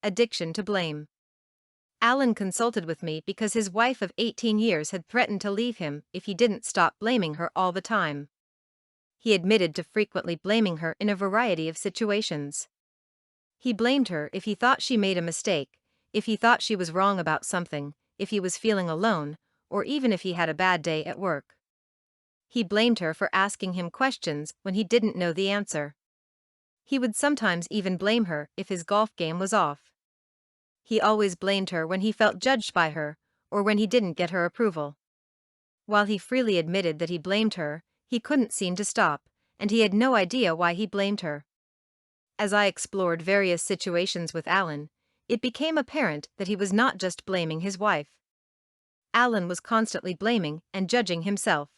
Addiction to blame. Alan consulted with me because his wife of 18 years had threatened to leave him if he didn't stop blaming her all the time. He admitted to frequently blaming her in a variety of situations. He blamed her if he thought she made a mistake, if he thought she was wrong about something, if he was feeling alone, or even if he had a bad day at work. He blamed her for asking him questions when he didn't know the answer. He would sometimes even blame her if his golf game was off. He always blamed her when he felt judged by her, or when he didn't get her approval. While he freely admitted that he blamed her, he couldn't seem to stop, and he had no idea why he blamed her. As I explored various situations with Alan, it became apparent that he was not just blaming his wife. Alan was constantly blaming and judging himself.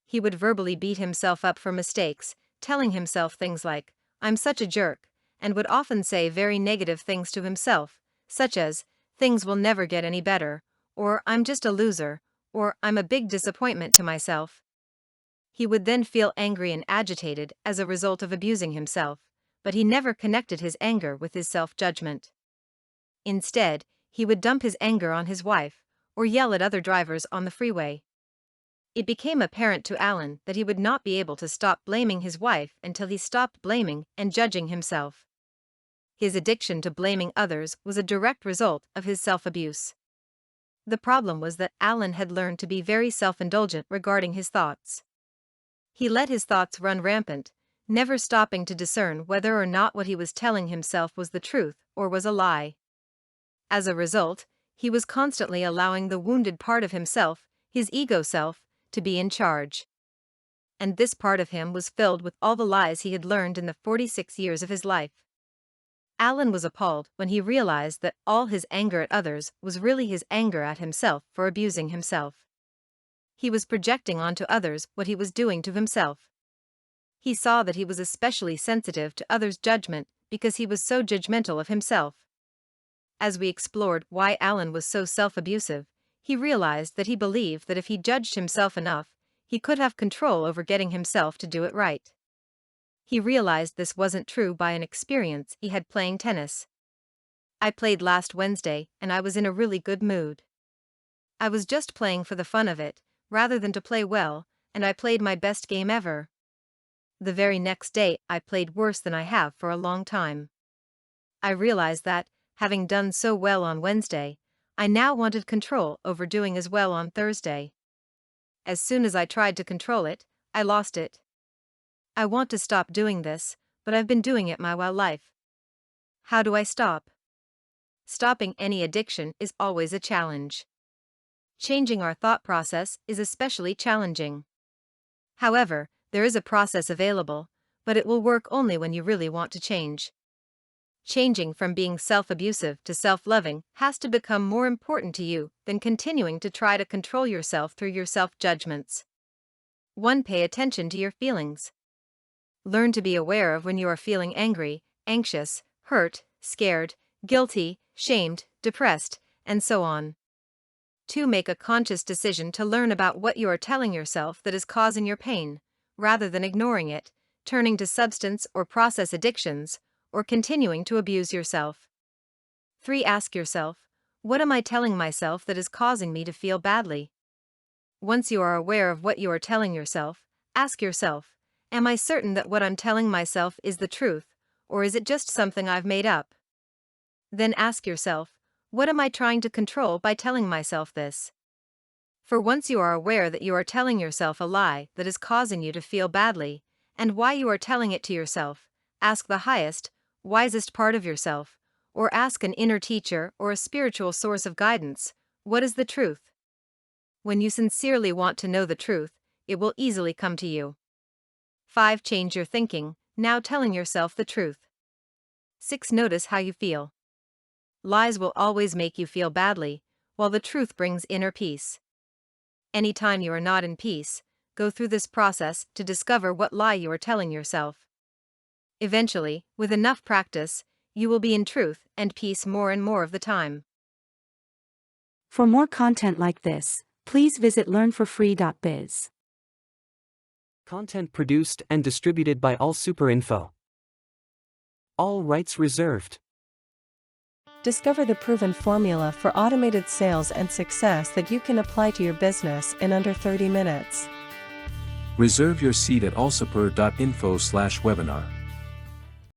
He would verbally beat himself up for mistakes, telling himself things like, "I'm such a jerk," and would often say very negative things to himself, such as, "Things will never get any better," or "I'm just a loser," or "I'm a big disappointment to myself." He would then feel angry and agitated as a result of abusing himself, but he never connected his anger with his self-judgment. Instead, he would dump his anger on his wife, or yell at other drivers on the freeway. It became apparent to Alan that he would not be able to stop blaming his wife until he stopped blaming and judging himself. His addiction to blaming others was a direct result of his self-abuse. The problem was that Alan had learned to be very self-indulgent regarding his thoughts. He let his thoughts run rampant, never stopping to discern whether or not what he was telling himself was the truth or was a lie. As a result, he was constantly allowing the wounded part of himself, his ego self, to be in charge. And this part of him was filled with all the lies he had learned in the 46 years of his life. Alan was appalled when he realized that all his anger at others was really his anger at himself for abusing himself. He was projecting onto others what he was doing to himself. He saw that he was especially sensitive to others' judgment because he was so judgmental of himself. As we explored why Alan was so self-abusive, he realized that he believed that if he judged himself enough, he could have control over getting himself to do it right. He realized this wasn't true by an experience he had playing tennis. "I played last Wednesday and I was in a really good mood. I was just playing for the fun of it, rather than to play well, and I played my best game ever. The very next day I played worse than I have for a long time. I realized that, having done so well on Wednesday, I now wanted control over doing as well on Thursday. As soon as I tried to control it, I lost it. I want to stop doing this, but I've been doing it my whole life. How do I stop?" Stopping any addiction is always a challenge. Changing our thought process is especially challenging. However, there is a process available, but it will work only when you really want to change. Changing from being self-abusive to self-loving has to become more important to you than continuing to try to control yourself through your self-judgments. 1. Pay attention to your feelings. Learn to be aware of when you are feeling angry, anxious, hurt, scared, guilty, shamed, depressed, and so on. 2. Make a conscious decision to learn about what you are telling yourself that is causing your pain, rather than ignoring it, turning to substance or process addictions, or continuing to abuse yourself. 3. Ask yourself, what am I telling myself that is causing me to feel badly? Once you are aware of what you are telling yourself, ask yourself, am I certain that what I'm telling myself is the truth, or is it just something I've made up? Then ask yourself, what am I trying to control by telling myself this? For once you are aware that you are telling yourself a lie that is causing you to feel badly, and why you are telling it to yourself, ask the highest, wisest part of yourself, or ask an inner teacher or a spiritual source of guidance, what is the truth? When you sincerely want to know the truth, it will easily come to you. 5. Change your thinking, now telling yourself the truth. 6. Notice how you feel. Lies will always make you feel badly, while the truth brings inner peace. Anytime you are not in peace, go through this process to discover what lie you are telling yourself. Eventually, with enough practice, you will be in truth and peace more and more of the time. For more content like this, please visit learnforfree.biz. Content produced and distributed by AllSuperInfo. All rights reserved. Discover the proven formula for automated sales and success that you can apply to your business in under 30 minutes. Reserve your seat at allsupport.info/webinar.